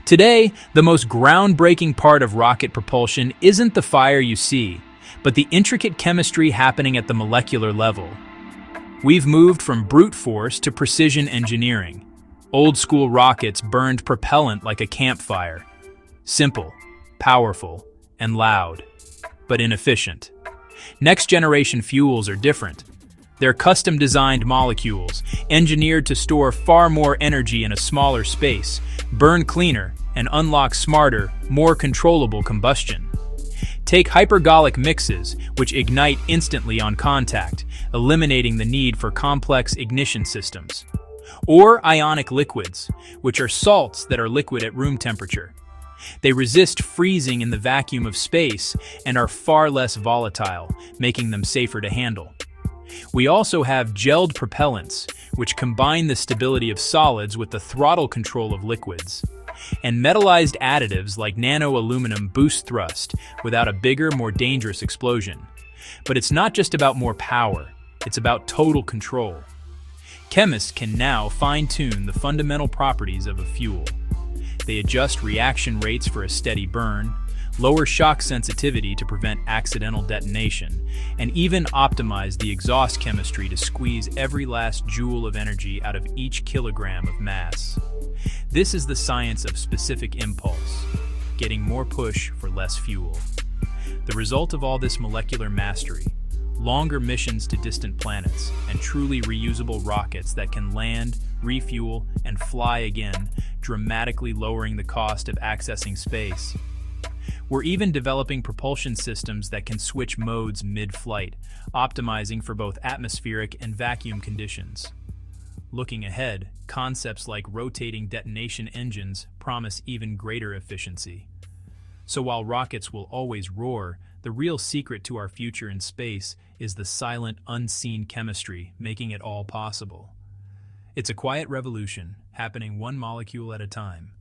Today, the most groundbreaking part of rocket propulsion isn't the fire you see, but the intricate chemistry happening at the molecular level. We've moved from brute force to precision engineering. Old-school rockets burned propellant like a campfire. Simple, powerful, and loud, but inefficient. Next-generation fuels are different. They're custom-designed molecules, engineered to store far more energy in a smaller space, burn cleaner, and unlock smarter, more controllable combustion. Take hypergolic mixes, which ignite instantly on contact, eliminating the need for complex ignition systems. Or ionic liquids, which are salts that are liquid at room temperature. They resist freezing in the vacuum of space and are far less volatile, making them safer to handle. We also have gelled propellants, which combine the stability of solids with the throttle control of liquids. And metallized additives like nano-aluminum boost thrust without a bigger, more dangerous explosion. But it's not just about more power, it's about total control. Chemists can now fine-tune the fundamental properties of a fuel. They adjust reaction rates for a steady burn, lower shock sensitivity to prevent accidental detonation, and even optimize the exhaust chemistry to squeeze every last joule of energy out of each kilogram of mass. This is the science of specific impulse, getting more push for less fuel. The result of all this molecular mastery: longer missions to distant planets, and truly reusable rockets that can land, refuel, and fly again, dramatically lowering the cost of accessing space. We're even developing propulsion systems that can switch modes mid-flight, optimizing for both atmospheric and vacuum conditions. Looking ahead, concepts like rotating detonation engines promise even greater efficiency. So while rockets will always roar, the real secret to our future in space is the silent, unseen chemistry making it all possible. It's a quiet revolution, happening one molecule at a time.